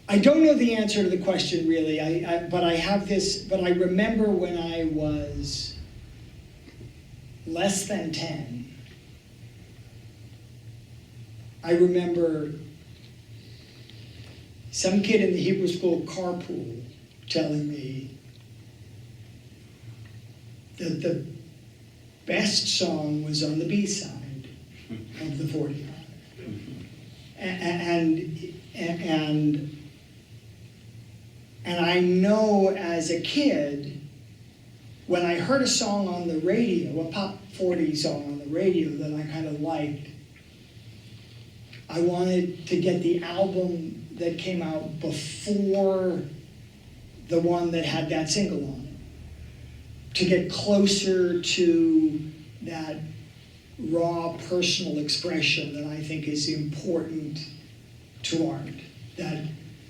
I don't know the answer to the question really, but I remember when I was less than 10, I remember some kid in the Hebrew school carpool telling me the best song was on the B side of the 45. And I know as a kid, when I heard a song on the radio, a pop 40 song on the radio that I kind of liked, I wanted to get the album that came out before the one that had that single on it, to get closer to that raw personal expression that I think is important to art, that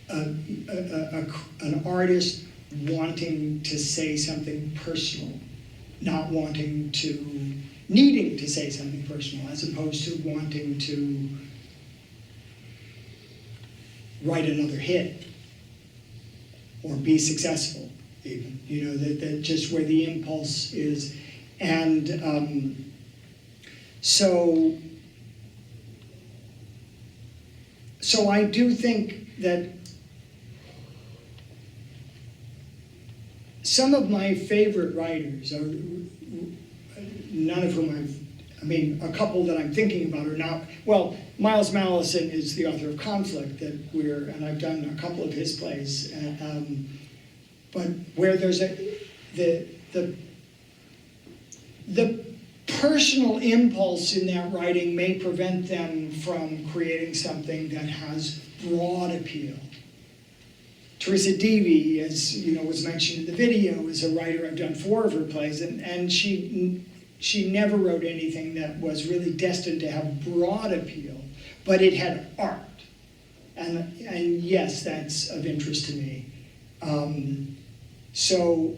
an artist wanting to say something personal, not needing to say something personal, as opposed to wanting to write another hit or be successful even, that just where the impulse is. And so I do think that some of my favorite writers, none of whom a couple that I'm thinking about are now, well, Miles Mallison is the author of Conflict, and I've done a couple of his plays, but where there's the personal impulse in that writing may prevent them from creating something that has broad appeal. Teresa Deevy, as was mentioned in the video, is a writer. I've done 4 of her plays, and she never wrote anything that was really destined to have broad appeal, but it had art, and yes, that's of interest to me. So,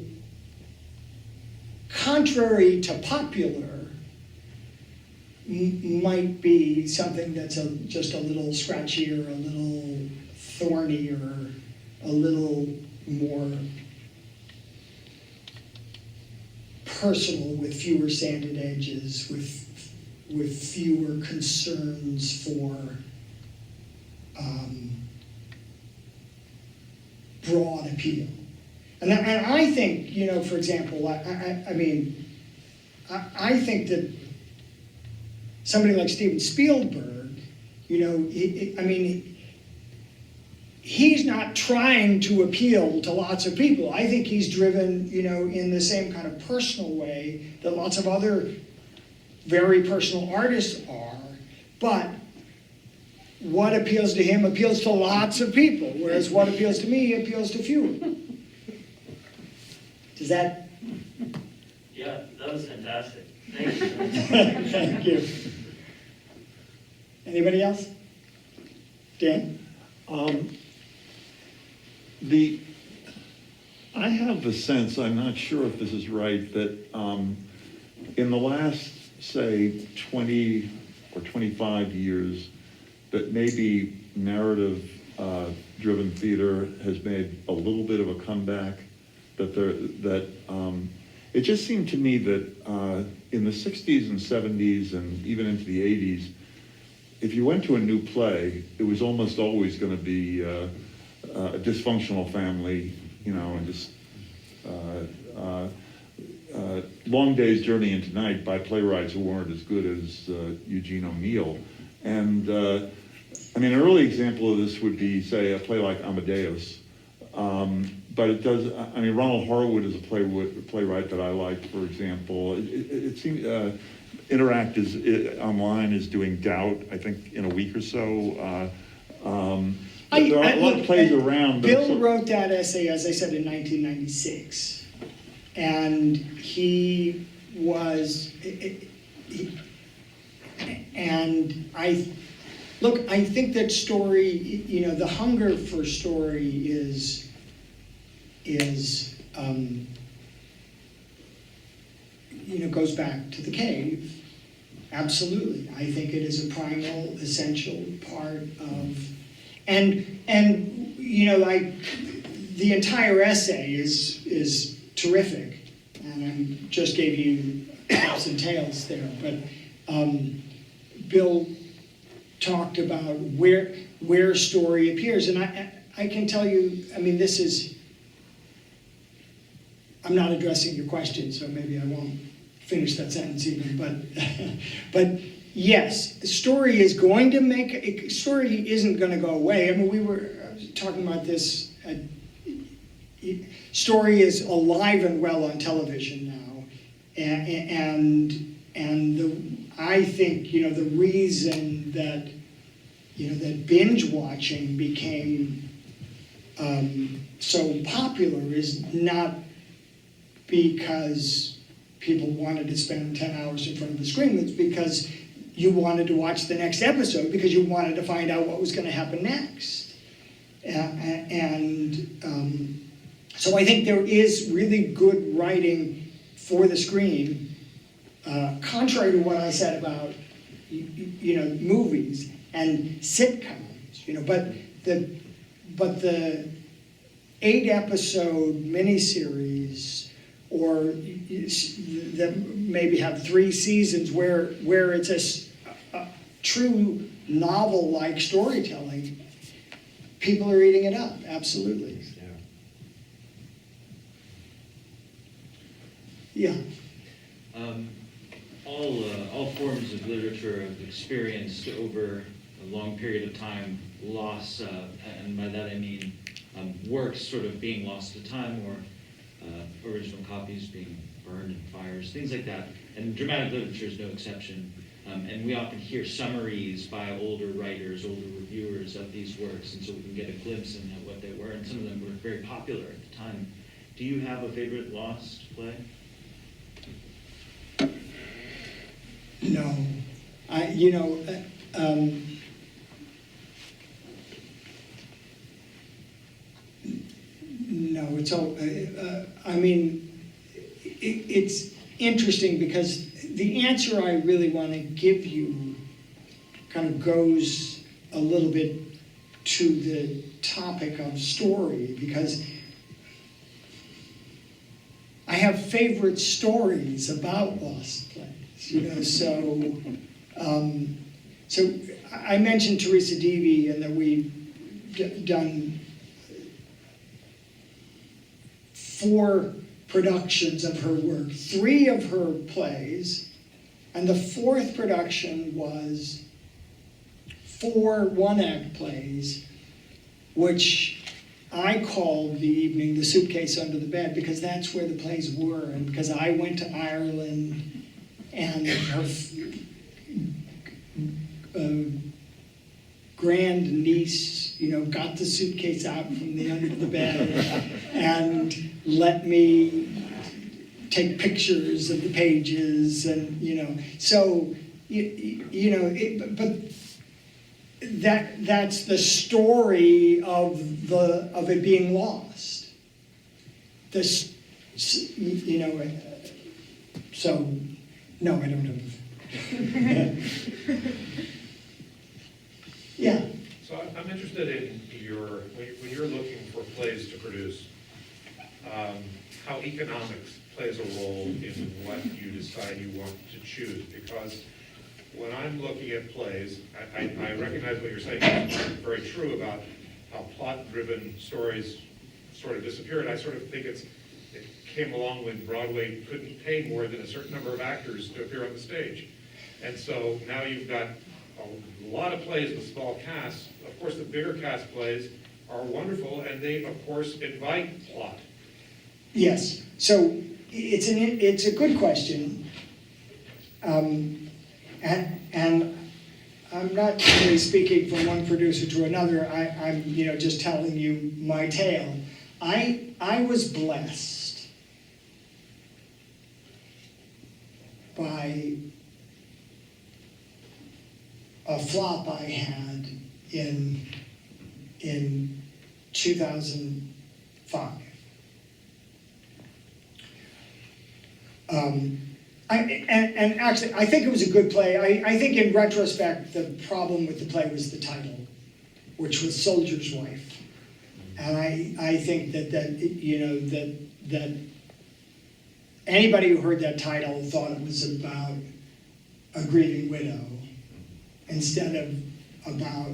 contrary to popular, might be something that's just a little scratchier, a little thornier, a little more personal, with fewer sanded edges, with fewer concerns for broad appeal. And I think, for example, I think that somebody like Steven Spielberg, he's not trying to appeal to lots of people. I think he's driven, in the same kind of personal way that lots of other very personal artists are. But what appeals to him appeals to lots of people, whereas what appeals to me appeals to fewer. Does that? Yeah, that was fantastic. Thank you. Thank you. Anybody else? Dan? I have the sense, I'm not sure if this is right, that in the last, say, 20 or 25 years, that maybe narrative-driven theater has made a little bit of a comeback. It just seemed to me that in the 60s and 70s and even into the 80s, if you went to a new play, it was almost always going to be a dysfunctional family, and just Long Day's Journey into Night by playwrights who weren't as good as Eugene O'Neill. And an early example of this would be, say, a play like Amadeus. But it does, Ronald Horwood is a playwright that I like, for example. It seems, Interact online is doing Doubt, I think, in a week or so. There are a lot of plays around. Bill wrote that essay, as I said, in 1996. And I think that story, the hunger for story goes back to the cave. Absolutely. I think it is a primal, essential part of, the entire essay is terrific, and I just gave you tops and tails there, but Bill talked about where story appears, and I can tell you, this is, I'm not addressing your question, so maybe I won't finish that sentence even, but yes, the story is going to story isn't going to go away. I mean, I was talking about this, story is alive and well on television now, and I think, the reason that, that binge watching became so popular is not because people wanted to spend 10 hours in front of the screen. It's because you wanted to watch the next episode because you wanted to find out what was going to happen next. So I think there is really good writing for the screen, contrary to what I said about movies and sitcoms. But the 8-episode miniseries, or that maybe have 3 seasons where it's a true novel-like storytelling, people are eating it up, absolutely. Yeah. All forms of literature have experienced over a long period of time loss, and by that I mean works sort of being lost to time, or original copies being burned in fires, things like that. And dramatic literature is no exception. And we often hear summaries by older writers, older reviewers of these works, and so we can get a glimpse into what they were. And some of them were very popular at the time. Do you have a favorite lost play? No, no, it's all, it's interesting because the answer I really want to give you kind of goes a little bit to the topic of story, because I have favorite stories about lost plays, so I mentioned Teresa Deevy, and that we've done 4 productions of her work, 3 of her plays, and the 4th production was 4 one-act plays, which I called the evening The Suitcase Under the Bed, because that's where the plays were, and because I went to Ireland, and her grand niece, got the suitcase out from the under the bed and let me take pictures of the pages, and but that's the story of it being lost. So no, I don't have. Yeah. So I'm interested in when you're looking for plays to produce, how economics plays a role in what you decide you want to choose. Because when I'm looking at plays, I recognize what you're saying is very true about how plot-driven stories sort of disappeared. I sort of think it came along when Broadway couldn't pay more than a certain number of actors to appear on the stage. And so now you've got a lot of plays with small casts. Of course, the bigger cast plays are wonderful, and they, of course, invite plot. Yes. So it's a good question, and I'm not really speaking from one producer to another. I'm just telling you my tale. I was blessed by a flop I had in 2005. And actually, I think it was a good play. I think in retrospect, the problem with the play was the title, which was Soldier's Wife. And I think that anybody who heard that title thought it was about a grieving widow, instead of about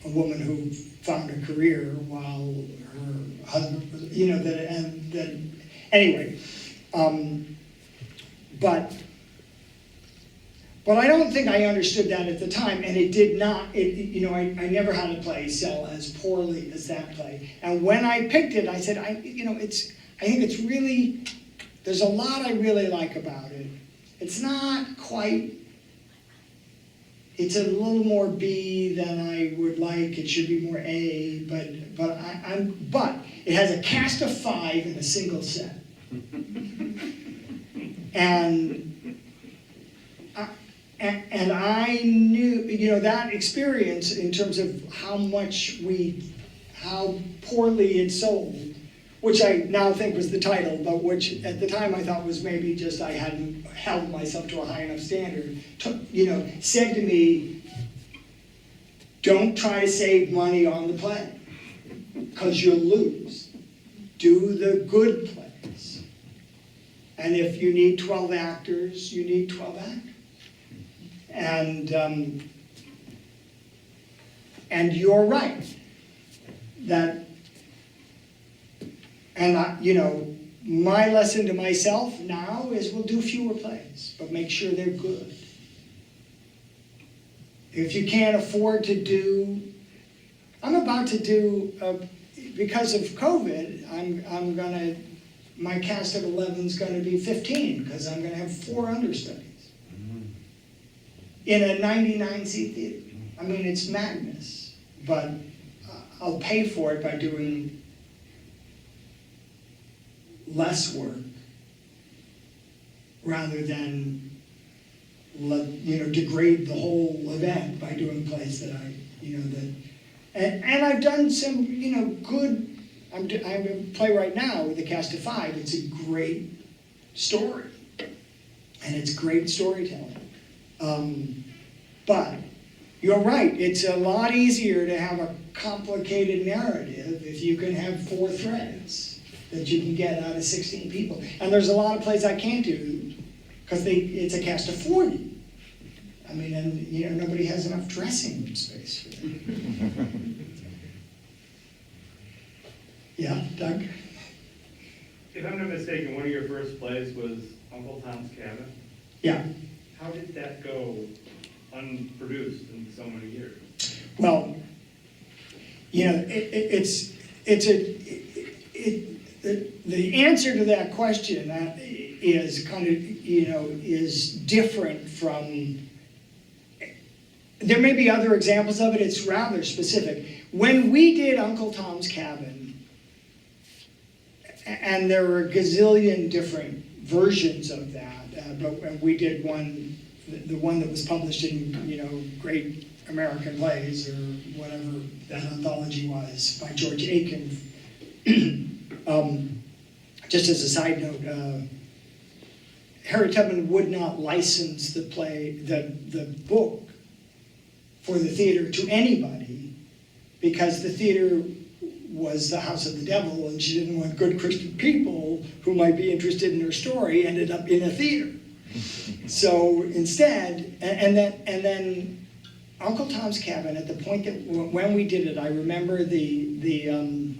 a woman who found a career while her husband, Anyway, but I don't think I understood that at the time, and it did not, I never had a play sell as poorly as that play. And when I picked it, I said, I think it's really, there's a lot I really like about it. It's not quite, it's a little more B than I would like. It should be more A, but it has a cast of 5 in a single set. And I knew, that experience in terms of how poorly it sold, which I now think was the title, but which at the time I thought was maybe just I hadn't held myself to a high enough standard, said to me, don't try to save money on the play, because you'll lose. Do the good plays. And if you need 12 actors, you need 12 actors. And you're right that, my lesson to myself now is we'll do fewer plays, but make sure they're good. If you can't afford to do, I'm about to do, because of COVID, my cast of 11 is going to be 15 because I'm going to have 4 understudies. In a 99-seat theater. I mean, it's madness, but I'll pay for it by doing less work rather than degrade the whole event by doing plays that and I've done some good. I'm a play right now with a cast of 5. It's a great story, and it's great storytelling. But you're right, it's a lot easier to have a complicated narrative if you can have 4 threads that you can get out of 16 people. And there's a lot of plays I can't do because it's a cast of 40. I mean, and nobody has enough dressing space for that. Yeah, Doug? If I'm not mistaken, one of your first plays was Uncle Tom's Cabin. Yeah. How did that go unproduced in so many years? Well, the answer to that question is kind of, is different from, there may be other examples of it, it's rather specific. When we did Uncle Tom's Cabin, and there were a gazillion different versions of that, but we did the one that was published in, Great American Plays, or whatever that anthology was, by George Aiken. Just as a side note, Harry Tubman would not license the book for the theater to anybody because the theater was the house of the devil, and she didn't want good Christian people who might be interested in her story ended up in a theater. So instead, and then Uncle Tom's Cabin, at the point that when we did it, I remember the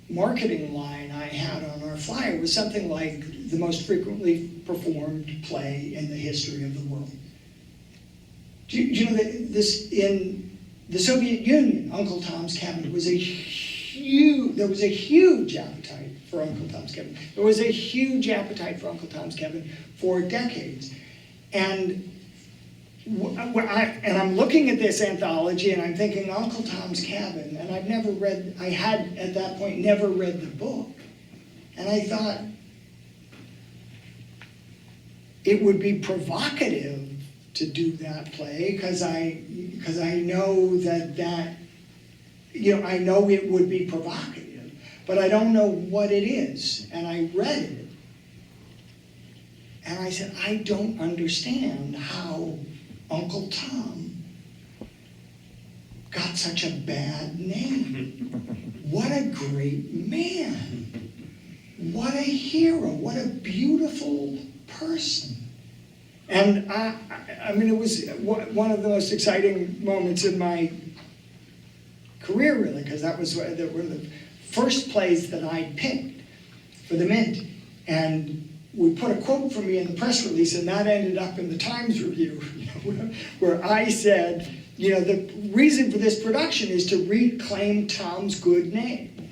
marketing line I had on our flyer was something like the most frequently performed play in the history of the world. Do you know that this in the Soviet Union, Uncle Tom's Cabin was there was a huge appetite for Uncle Tom's Cabin. There was a huge appetite for Uncle Tom's Cabin for decades. And I'm looking at this anthology and I'm thinking Uncle Tom's Cabin, and I had at that point never read the book. And I thought it would be provocative to do that play because I know that I know it would be provocative, but I don't know what it is. And I read it. And I said, I don't understand how Uncle Tom got such a bad name. What a great man. What a hero. What a beautiful person. And I mean, it was one of the most exciting moments in my career, really, because that was one of the first plays that I picked for the Mint. And we put a quote from me in the press release, and that ended up in the Times Review, where I said, you know, the reason for this production is to reclaim Tom's good name.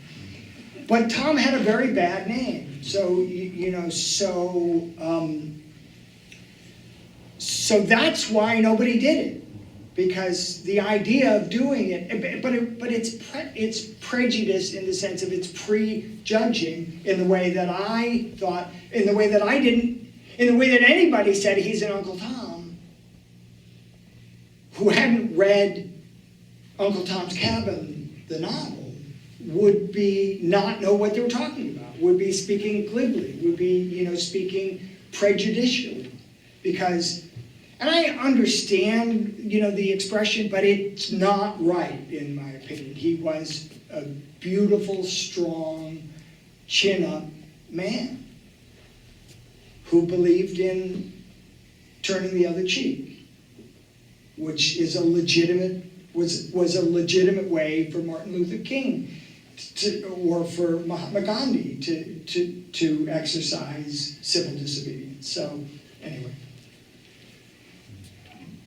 But Tom had a very bad name, so so that's why nobody did it, because the idea of doing it, but it's prejudiced in the sense of it's prejudging in the way that I thought, in the way that I didn't, in the way that anybody said he's an Uncle Tom who hadn't read Uncle Tom's Cabin, the novel, would be not know what they were talking about, would be speaking glibly, would be, you know, speaking prejudicially, because, and I understand, you know, the expression, but it's not right, in my opinion. He was a beautiful, strong, chin-up man who believed in turning the other cheek, which is a legitimate, was a legitimate way for Martin Luther King or for Mahatma Gandhi to exercise civil disobedience. So, anyway.